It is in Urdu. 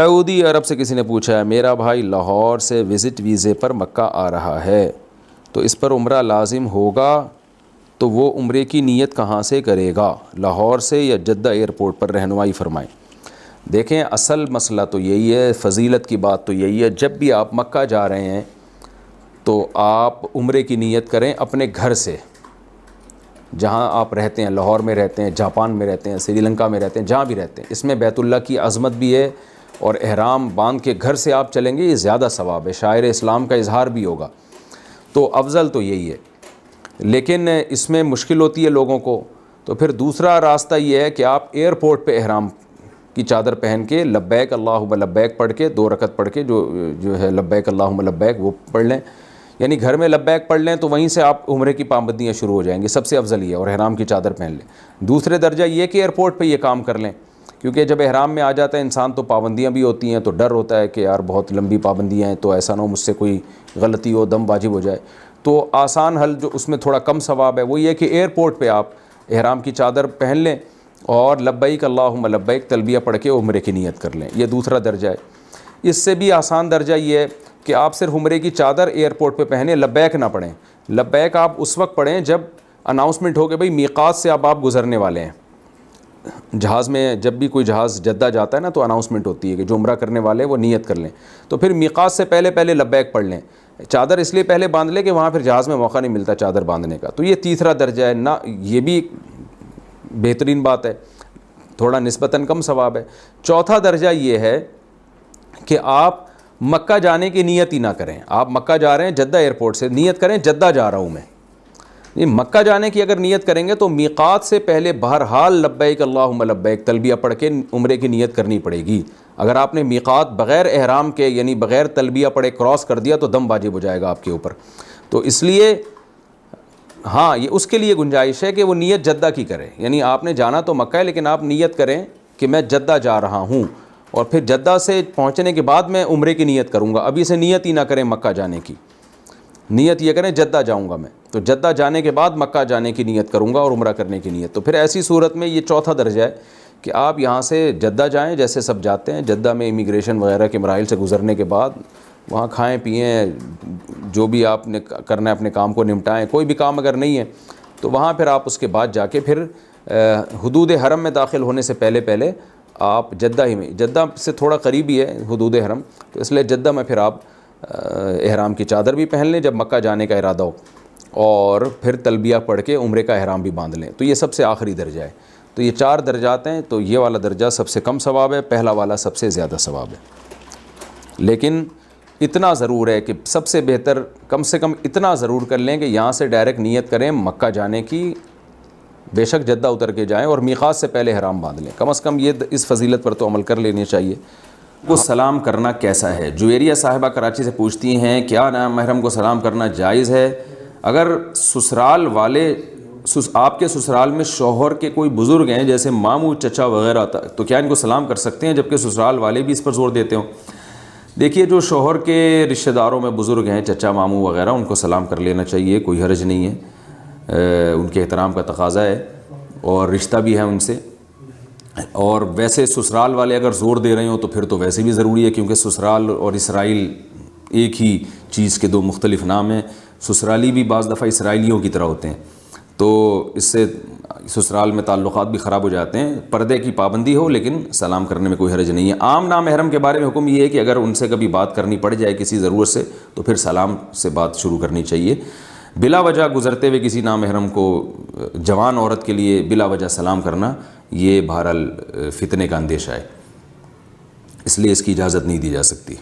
سعودی عرب سے کسی نے پوچھا ہے میرا بھائی لاہور سے وزٹ ویزے پر مکہ آ رہا ہے تو اس پر عمرہ لازم ہوگا تو وہ عمرے کی نیت کہاں سے کرے گا؟ لاہور سے یا جدہ ایئرپورٹ پر رہنمائی فرمائیں۔ دیکھیں اصل مسئلہ تو یہی ہے، فضیلت کی بات تو یہی ہے، جب بھی آپ مکہ جا رہے ہیں تو آپ عمرے کی نیت کریں اپنے گھر سے، جہاں آپ رہتے ہیں، لاہور میں رہتے ہیں، جاپان میں رہتے ہیں، سری لنکا میں رہتے ہیں، جہاں بھی رہتے ہیں، اس میں بیت اللہ کی عظمت بھی ہے اور احرام باندھ کے گھر سے آپ چلیں گے، یہ زیادہ ثواب ہے، شاعر اسلام کا اظہار بھی ہوگا، تو افضل تو یہی ہے۔ لیکن اس میں مشکل ہوتی ہے لوگوں کو، تو پھر دوسرا راستہ یہ ہے کہ آپ ایئرپورٹ پہ احرام کی چادر پہن کے لبیک اللہم لبیک پڑھ کے 2 رکعت پڑھ کے جو ہے لبیک اللہم لبیک وہ پڑھ لیں، یعنی گھر میں لبیک پڑھ لیں تو وہیں سے آپ عمرے کی پابندیاں شروع ہو جائیں گی، سب سے افضل یہ ہے، اور احرام کی چادر پہن لیں۔ دوسرے درجہ یہ کہ ایئرپورٹ پہ یہ کام کر لیں، کیونکہ جب احرام میں آ جاتا ہے انسان تو پابندیاں بھی ہوتی ہیں، تو ڈر ہوتا ہے کہ یار بہت لمبی پابندیاں ہیں تو ایسا نہ ہو مجھ سے کوئی غلطی ہو، دم واجب ہو جائے۔ تو آسان حل جو اس میں تھوڑا کم ثواب ہے وہ یہ کہ ایئرپورٹ پہ آپ احرام کی چادر پہن لیں اور لبیک اللہم لبیک تلبیہ پڑھ کے عمرے کی نیت کر لیں، یہ دوسرا درجہ ہے۔ اس سے بھی آسان درجہ یہ ہے کہ آپ صرف عمرے کی چادر ایئرپورٹ پہ پہنیں، لبیک نہ پڑھیں۔ لبیک آپ اس وقت پڑھیں جب اناؤنسمنٹ ہو کہ بھئی میقات سے اب آپ گزرنے والے ہیں۔ جہاز میں جب بھی کوئی جہاز جدہ جاتا ہے نا تو اناؤنسمنٹ ہوتی ہے کہ جو عمرہ کرنے والے وہ نیت کر لیں، تو پھر میقات سے پہلے لبیک پڑھ لیں۔ چادر اس لیے پہلے باندھ لیں کہ وہاں پھر جہاز میں موقع نہیں ملتا چادر باندھنے کا، تو یہ تیسرا درجہ ہے، نہ یہ بھی بہترین بات ہے، تھوڑا نسبتاً کم ثواب ہے۔ چوتھا درجہ یہ ہے کہ آپ مکہ جانے کی نیت ہی نہ کریں، آپ مکہ جا رہے ہیں جدہ ایئرپورٹ سے، نیت کریں جدہ جا رہا ہوں میں، مکہ جانے کی اگر نیت کریں گے تو میقات سے پہلے بہرحال لبیک اللہم لبیک تلبیہ پڑھ کے عمرے کی نیت کرنی پڑے گی۔ اگر آپ نے میقات بغیر احرام کے یعنی بغیر تلبیہ پڑھے کراس کر دیا تو دم واجب ہو جائے گا آپ کے اوپر، تو اس لیے ہاں یہ اس کے لیے گنجائش ہے کہ وہ نیت جدہ کی کرے، یعنی آپ نے جانا تو مکہ ہے لیکن آپ نیت کریں کہ میں جدہ جا رہا ہوں، اور پھر جدہ سے پہنچنے کے بعد میں عمرے کی نیت کروں گا، ابھی سے نیت ہی نہ کریں مکہ جانے کی، نیت یہ کریں جدہ جاؤں گا میں، تو جدہ جانے کے بعد مکہ جانے کی نیت کروں گا اور عمرہ کرنے کی نیت، تو پھر ایسی صورت میں یہ چوتھا درجہ ہے کہ آپ یہاں سے جدہ جائیں جیسے سب جاتے ہیں، جدہ میں امیگریشن وغیرہ کے مراحل سے گزرنے کے بعد وہاں کھائیں پئیں، جو بھی آپ نے کرنا ہے اپنے کام کو نمٹائیں، کوئی بھی کام اگر نہیں ہے تو وہاں پھر آپ اس کے بعد جا کے پھر حدود حرم میں داخل ہونے سے پہلے آپ جدہ ہی میں، جدہ سے تھوڑا قریب ہی ہے حدود حرم، تو اس لیے جدہ میں پھر آپ احرام کی چادر بھی پہن لیں جب مکہ جانے کا ارادہ ہو، اور پھر تلبیہ پڑھ کے عمرے کا احرام بھی باندھ لیں، تو یہ سب سے آخری درجہ ہے۔ تو یہ 4 درجات ہیں، تو یہ والا درجہ سب سے کم ثواب ہے، پہلا والا سب سے زیادہ ثواب ہے، لیکن اتنا ضرور ہے کہ سب سے بہتر کم سے کم اتنا ضرور کر لیں کہ یہاں سے ڈائریکٹ نیت کریں مکہ جانے کی، بے شک جدہ اتر کے جائیں اور میقات سے پہلے احرام باندھ لیں، کم از کم یہ اس فضیلت پر تو عمل کر لینی چاہیے۔ کو سلام کرنا کیسا ہے؟ جویریہ صاحبہ کراچی سے پوچھتی ہیں کیا نامحرم کو سلام کرنا جائز ہے؟ اگر سسرال والے آپ کے سسرال میں شوہر کے کوئی بزرگ ہیں جیسے ماموں چچا وغیرہ تو کیا ان کو سلام کر سکتے ہیں جبکہ سسرال والے بھی اس پر زور دیتے ہوں؟ دیکھیے جو شوہر کے رشتہ داروں میں بزرگ ہیں چچا ماموں وغیرہ ان کو سلام کر لینا چاہیے، کوئی حرج نہیں ہے، ان کے احترام کا تقاضا ہے اور رشتہ بھی ہے ان سے، اور ویسے سسرال والے اگر زور دے رہے ہوں تو پھر تو ویسے بھی ضروری ہے، کیونکہ سسرال اور اسرائیل ایک ہی چیز کے 2 مختلف نام ہیں، سسرالی بھی بعض دفعہ اسرائیلیوں کی طرح ہوتے ہیں، تو اس سے سسرال میں تعلقات بھی خراب ہو جاتے ہیں، پردے کی پابندی ہو لیکن سلام کرنے میں کوئی حرج نہیں ہے۔ عام نامحرم کے بارے میں حکم یہ ہے کہ اگر ان سے کبھی بات کرنی پڑ جائے کسی ضرورت سے تو پھر سلام سے بات شروع کرنی چاہیے، بلا وجہ گزرتے ہوئے کسی نامحرم کو جوان عورت کے لیے بلا وجہ سلام کرنا یہ بہرحال فتنے کا اندیشہ ہے، اس لیے اس کی اجازت نہیں دی جا سکتی۔